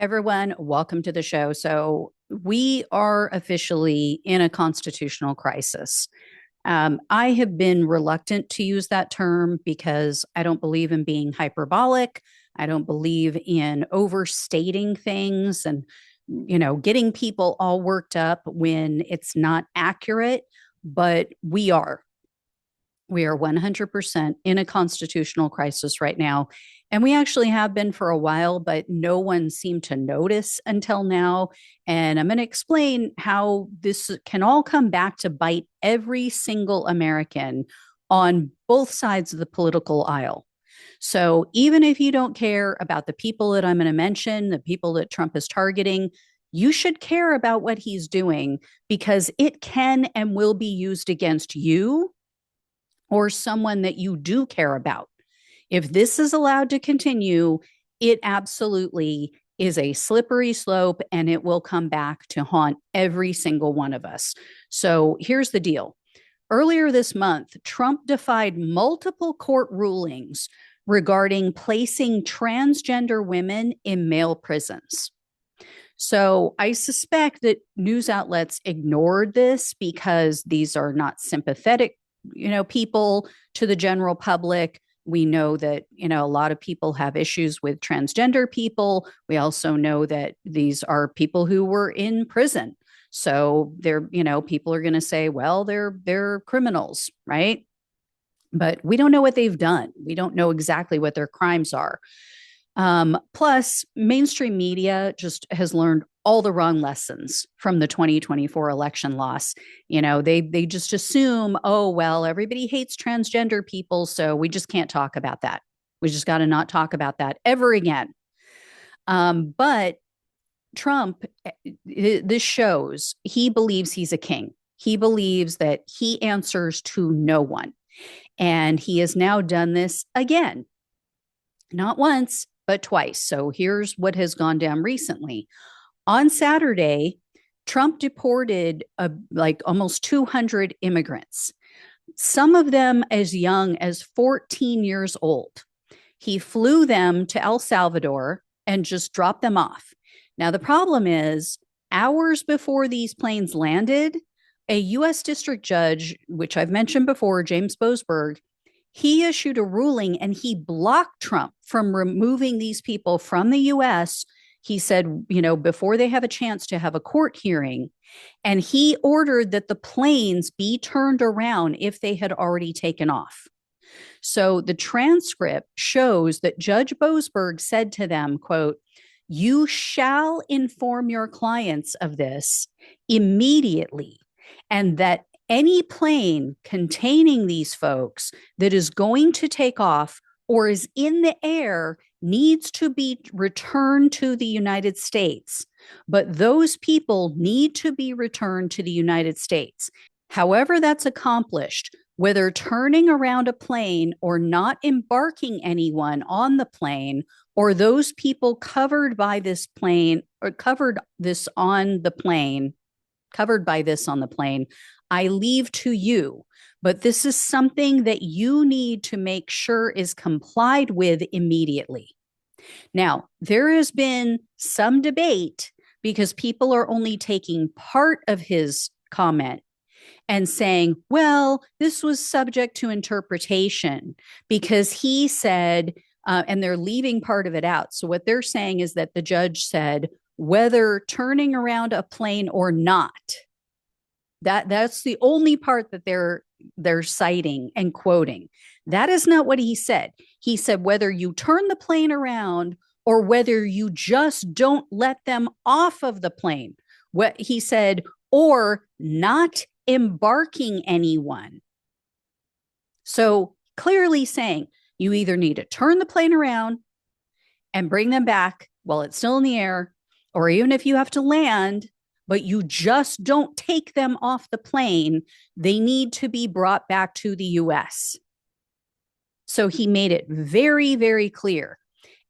Everyone, welcome to the show. So, we are officially in a constitutional crisis. I have been reluctant to use that term because I don't believe in being hyperbolic. I don't believe in overstating things and, getting people all worked up when it's not accurate. But we are. We are 100% in a constitutional crisis right now. And we actually have been for a while, but no one seemed to notice until now. And I'm going to explain how this can all come back to bite every single American on both sides of the political aisle. So even if you don't care about the people that I'm going to mention, the people that Trump is targeting, you should care about what he's doing because it can and will be used against you or someone that you do care about. If this is allowed to continue, it absolutely is a slippery slope and it will come back to haunt every single one of us. So here's the deal. Earlier this month, Trump defied multiple court rulings regarding placing transgender women in male prisons. So I suspect that news outlets ignored this because these are not sympathetic people to the general public. We know that, a lot of people have issues with transgender people. We also know that these are people who were in prison. So people are going to say, well, they're criminals, right? But we don't know what they've done. We don't know exactly what their crimes are. Plus, mainstream media just has learned all the wrong lessons from the 2024 election loss. They just assume, oh, well, everybody hates transgender people, so we just can't talk about that. We just got to not talk about that ever again. But Trump, this shows he believes he's a king. He believes that he answers to no one. And he has now done this again, not once, but twice. So here's what has gone down recently. On Saturday, Trump deported almost 200 immigrants, some of them as young as 14 years old. He flew them to El Salvador and just dropped them off. Now, the problem is, hours before these planes landed, a U.S. district judge, which I've mentioned before, James Boasberg, he issued a ruling and he blocked Trump from removing these people from the U.S. He said, before they have a chance to have a court hearing, and he ordered that the planes be turned around if they had already taken off. So the transcript shows that Judge Boasberg said to them, quote, "You shall inform your clients of this immediately, and that any plane containing these folks that is going to take off or is in the air needs to be returned to the United States. But those people need to be returned to the United States. However that's accomplished, whether turning around a plane or not embarking anyone on the plane, or those people covered by this plane or covered by this on the plane, I leave to you. But this is something that you need to make sure is complied with immediately." Now, there has been some debate because people are only taking part of his comment and saying, well, this was subject to interpretation because he said, and they're leaving part of it out. So what they're saying is that the judge said, whether turning around a plane or not, that's the only part that they're citing and quoting. That is not what he said. He said whether you turn the plane around or whether you just don't let them off of the plane. What he said, or not embarking anyone. So clearly saying you either need to turn the plane around and bring them back while it's still in the air, or even if you have to land, but you just don't take them off the plane, they need to be brought back to the US. So he made it very, very clear.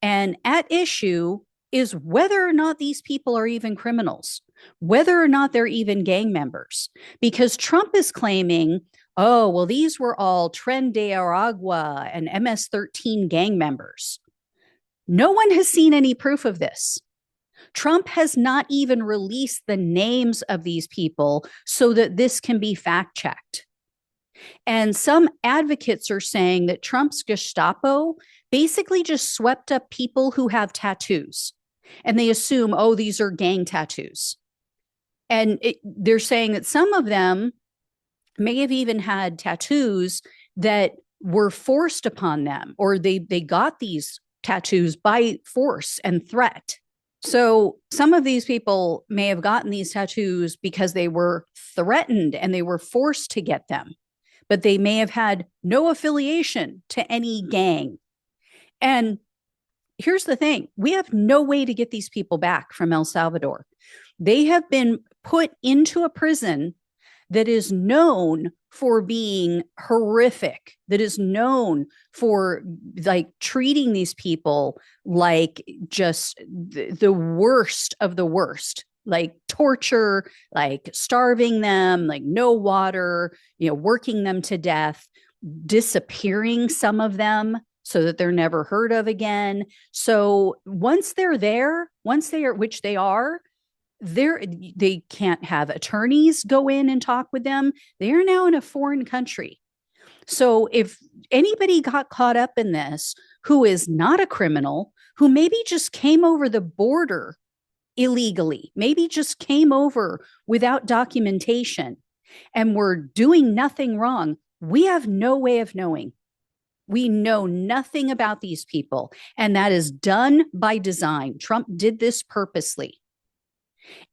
And at issue is whether or not these people are even criminals, whether or not they're even gang members. Because Trump is claiming, oh, well, these were all Tren de Aragua and MS-13 gang members. No one has seen any proof of this. Trump has not even released the names of these people so that this can be fact checked. And some advocates are saying that Trump's Gestapo basically just swept up people who have tattoos. And they assume, oh, these are gang tattoos. And they're saying that some of them may have even had tattoos that were forced upon them, or they got these tattoos by force and threat. So some of these people may have gotten these tattoos because they were threatened and they were forced to get them, but they may have had no affiliation to any gang. And here's the thing, we have no way to get these people back from El Salvador. They have been put into a prison that is known for being horrific, that is known for like treating these people like just the worst of the worst, like torture, like starving them, like no water, working them to death, disappearing some of them so that they're never heard of again. So once they're there, which they are, they can't have attorneys go in and talk with them. They are now in a foreign country. So if anybody got caught up in this who is not a criminal, who maybe just came over the border illegally, maybe just came over without documentation and were doing nothing wrong, we have no way of knowing. We know nothing about these people, and that is done by design. Trump did this purposely.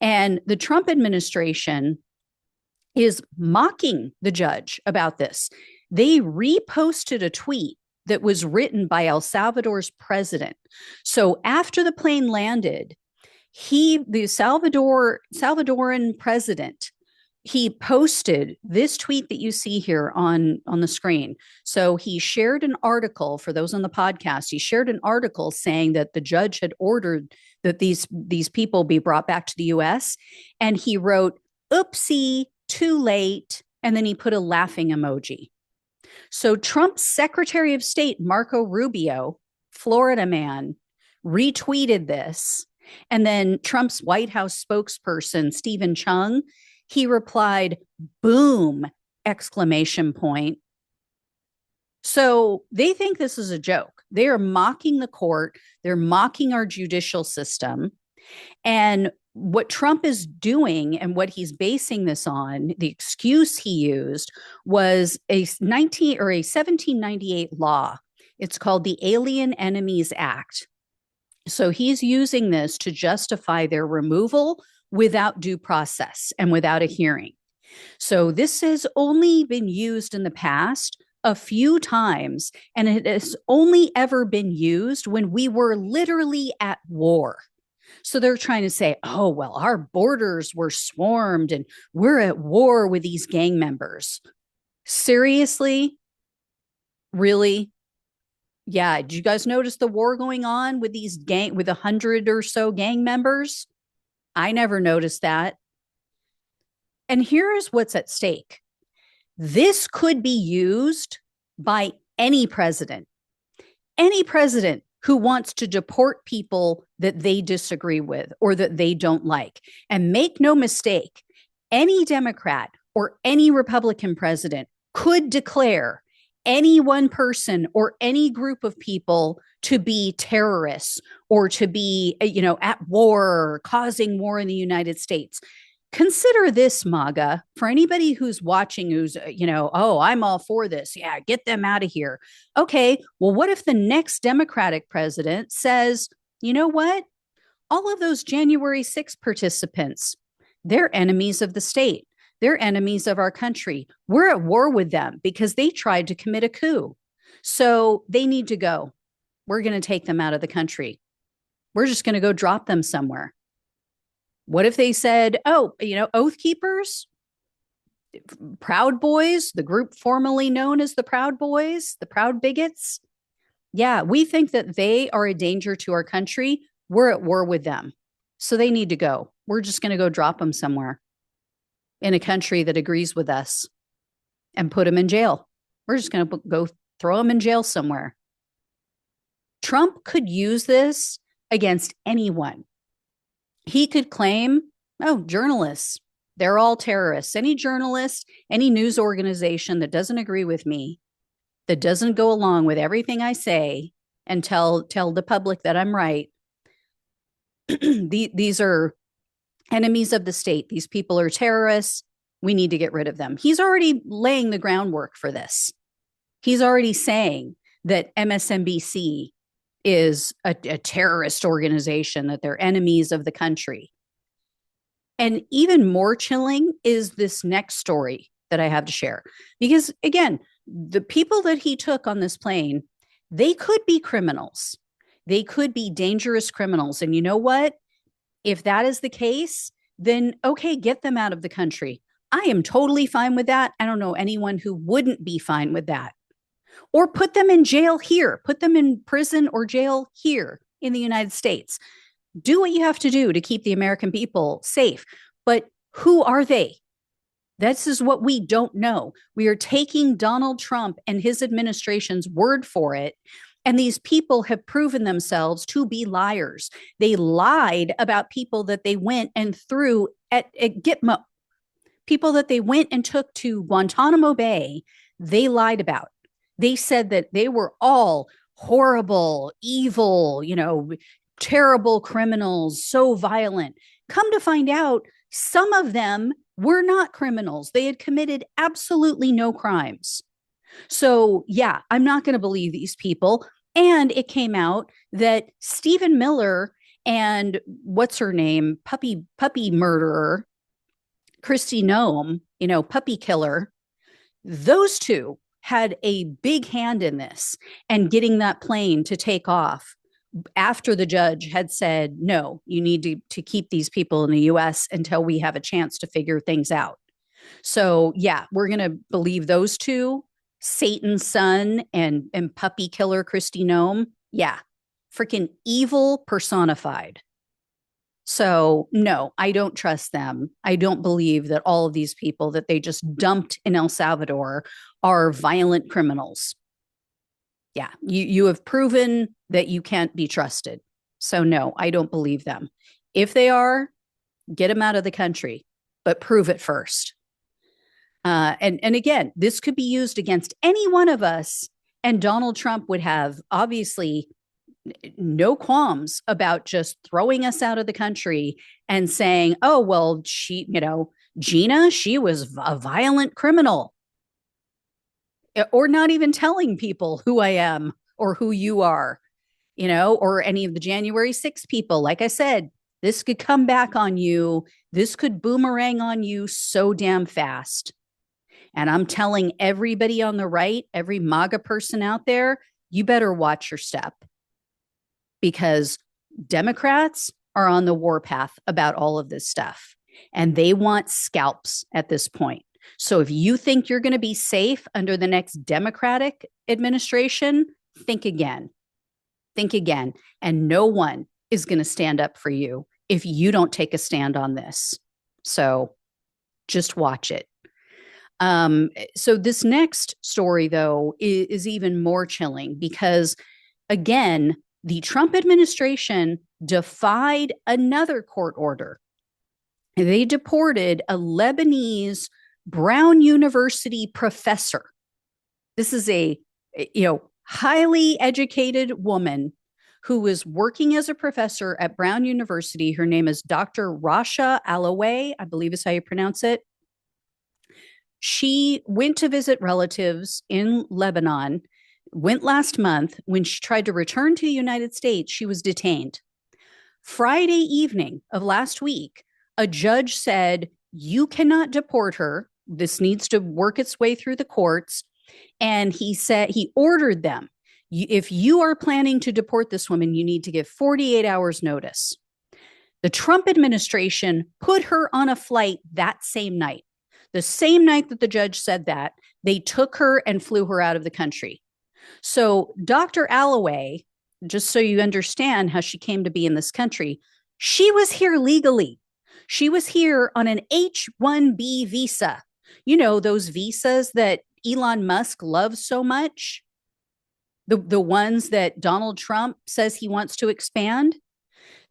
And the Trump administration is mocking the judge about this. They reposted a tweet that was written by El Salvador's president. So after the plane landed, the Salvadoran president, he posted this tweet that you see here on the screen. So he shared an article, for those on the podcast, he shared an article saying that the judge had ordered that these people be brought back to the US. And he wrote, oopsie, too late. And then he put a laughing emoji. So Trump's Secretary of State, Marco Rubio, Florida man, retweeted this. And then Trump's White House spokesperson, Stephen Chung, he replied, boom, exclamation point. So they think this is a joke. They are mocking the court. They're mocking our judicial system. And what Trump is doing and what he's basing this on, the excuse he used was a 1798 law. It's called the Alien Enemies Act. So he's using this to justify their removal without due process and without a hearing. So this has only been used in the past a few times, and it has only ever been used when we were literally at war. So they're trying to say, oh, well, our borders were swarmed and we're at war with these gang members. Seriously? Really? Yeah. Did you guys notice the war going on with with 100 or so gang members? I never noticed that. And here's what's at stake. This could be used by any president who wants to deport people that they disagree with or that they don't like. And make no mistake, any Democrat or any Republican president could declare any one person or any group of people to be terrorists or to be, at war or causing war in the United States. Consider this, MAGA, for anybody who's watching, who's, oh, I'm all for this. Yeah, get them out of here. Okay, well, what if the next Democratic president says, you know what? All of those January 6th participants, they're enemies of the state. They're enemies of our country. We're at war with them because they tried to commit a coup. So they need to go. We're going to take them out of the country. We're just going to go drop them somewhere. What if they said, oh, Oath Keepers, Proud Boys, the group formerly known as the Proud Boys, the Proud Bigots? Yeah, we think that they are a danger to our country. We're at war with them. So they need to go. We're just going to go drop them somewhere in a country that agrees with us and put them in jail. We're just going to go throw them in jail somewhere. Trump could use this against anyone. He could claim, oh, journalists, they're all terrorists. Any journalist, any news organization that doesn't agree with me, that doesn't go along with everything I say and tell the public that I'm right, these are enemies of the state. These people are terrorists. We need to get rid of them. He's already laying the groundwork for this. He's already saying that MSNBC is a terrorist organization, that they're enemies of the country. And even more chilling is this next story that I have to share. Because again, the people that he took on this plane, they could be criminals. They could be dangerous criminals. And you know what? If that is the case, then okay, get them out of the country. I am totally fine with that. I don't know anyone who wouldn't be fine with that. Or put them in jail here, put them in prison or jail here in the United States. Do what you have to do to keep the American people safe. But who are they? This is what we don't know. We are taking Donald Trump and his administration's word for it. And these people have proven themselves to be liars. They lied about people that they went and threw at Gitmo, people that they went and took to Guantanamo Bay. They lied about. They said that they were all horrible, evil, terrible criminals, so violent. Come to find out, some of them were not criminals. They had committed absolutely no crimes. So, yeah, I'm not going to believe these people. And it came out that Stephen Miller and what's her name, puppy murderer, Kristi Noem, puppy killer, those two had a big hand in this and getting that plane to take off after the judge had said, no, you need to keep these people in the US until we have a chance to figure things out. So, yeah, we're going to believe those two, Satan's son and puppy killer Kristi Noem. Yeah, freaking evil personified. So, no, I don't trust them. I don't believe that all of these people that they just dumped in El Salvador are violent criminals. Yeah, you have proven that you can't be trusted. So, no, I don't believe them. If they are, get them out of the country, but prove it first. And again, this could be used against any one of us, and Donald Trump would have obviously no qualms about just throwing us out of the country and saying, oh, well, Gina, she was a violent criminal. Or not even telling people who I am or who you are, or any of the January 6th people. Like I said, this could come back on you. This could boomerang on you so damn fast. And I'm telling everybody on the right, every MAGA person out there, you better watch your step, because Democrats are on the warpath about all of this stuff, and they want scalps at this point. So if you think you're going to be safe under the next Democratic administration, think again. Think again. And no one is going to stand up for you if you don't take a stand on this. So just watch it. So this next story, though, is even more chilling because, again, the Trump administration defied another court order. They deported a Lebanese Brown University professor. This is a highly educated woman who was working as a professor at Brown University. Her name is Dr. Rasha Alaway, I believe is how you pronounce it. She went to visit relatives in Lebanon, went last month. When she tried to return to the United States, she was detained. Friday evening of last week, a judge said, you cannot deport her. This needs to work its way through the courts. And he said, he ordered them, if you are planning to deport this woman, you need to give 48 hours notice. The Trump administration put her on a flight that same night. The same night that the judge said that, they took her and flew her out of the country. So Dr. Alloway, just so you understand how she came to be in this country, she was here legally. She was here on an H-1B visa. Those visas that Elon Musk loves so much, the ones that Donald Trump says he wants to expand.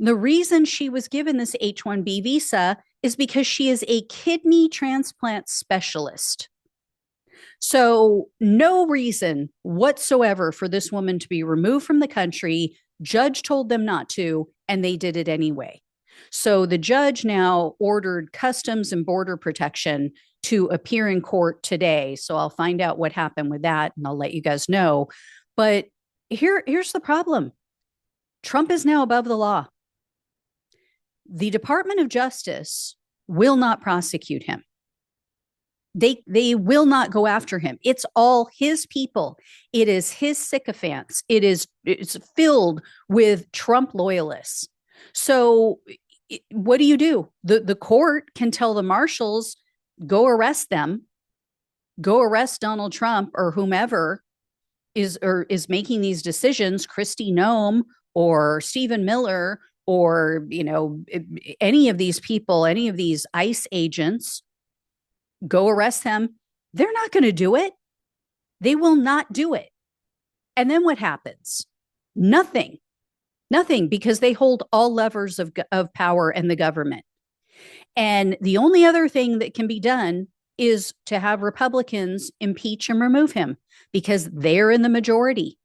The reason she was given this H-1B visa is because she is a kidney transplant specialist. So, no reason whatsoever for this woman to be removed from the country. Judge told them not to, and they did it anyway. So, the judge now ordered Customs and Border Protection to appear in court today. So, I'll find out what happened with that and I'll let you guys know. But here's the problem. Trump is now above the law. The Department of Justice will not prosecute him. They will not go after him. It's all his people. It is his sycophants. It's filled with Trump loyalists. So what do? The court can tell the marshals, go arrest them, go arrest Donald Trump or whomever is making these decisions, Kristi Noem or Stephen Miller or any of these people, any of these ICE agents. Go arrest them. They're not going to do it. They will not do it. And then what happens? Nothing, because they hold all levers of power in the government. And the only other thing that can be done is to have Republicans impeach and remove him because they're in the majority.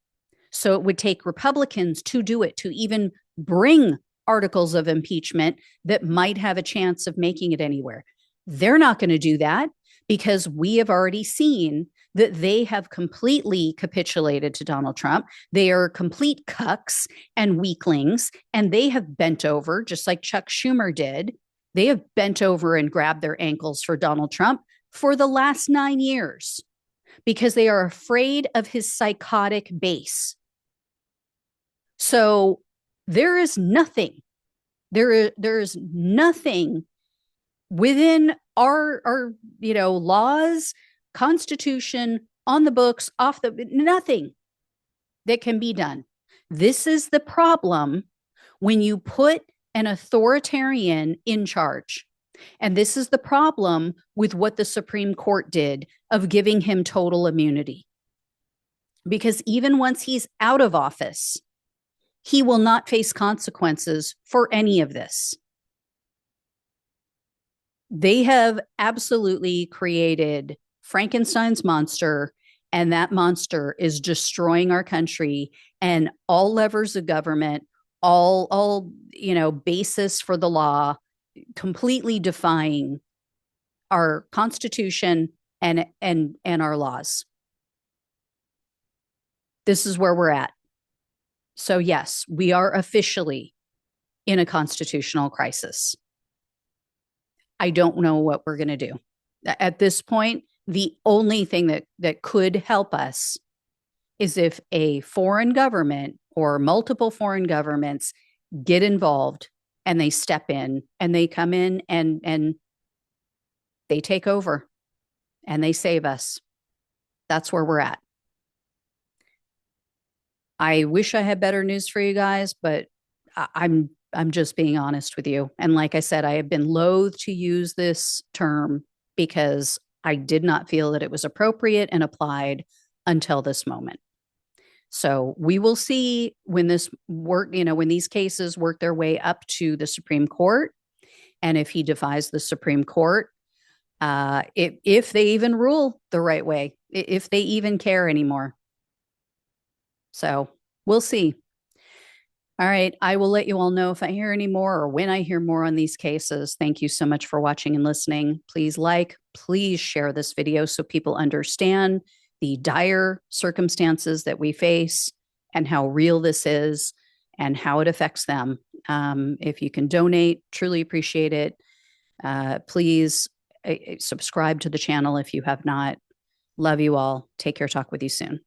So it would take Republicans to do it, to even bring articles of impeachment that might have a chance of making it anywhere. They're not going to do that because we have already seen that they have completely capitulated to Donald Trump. They are complete cucks and weaklings, and they have bent over, just like Chuck Schumer did. They have bent over and grabbed their ankles for Donald Trump for the last 9 years because they are afraid of his psychotic base. So there is nothing within our laws, constitution, on the books, nothing that can be done. This is the problem when you put an authoritarian in charge. And this is the problem with what the Supreme Court did of giving him total immunity. Because even once he's out of office, he will not face consequences for any of this. They have absolutely created Frankenstein's monster, and that monster is destroying our country and all levers of government, all basis for the law, completely defying our Constitution and our laws. This is where we're at. So yes, we are officially in a constitutional crisis. I don't know what we're going to do. At this point, the only thing that could help us is if a foreign government or multiple foreign governments get involved and they step in and they come in and they take over and they save us. That's where we're at. I wish I had better news for you guys, but I'm just being honest with you. And like I said, I have been loath to use this term because I did not feel that it was appropriate and applied until this moment. So we will see when when these cases work their way up to the Supreme Court, and if he defies the Supreme Court, if they even rule the right way, if they even care anymore. So we'll see. All right. I will let you all know if I hear any more or when I hear more on these cases. Thank you so much for watching and listening. Please share this video so people understand the dire circumstances that we face and how real this is and how it affects them. If you can donate, truly appreciate it. Please subscribe to the channel if you have not. Love you all. Take care. Talk with you soon.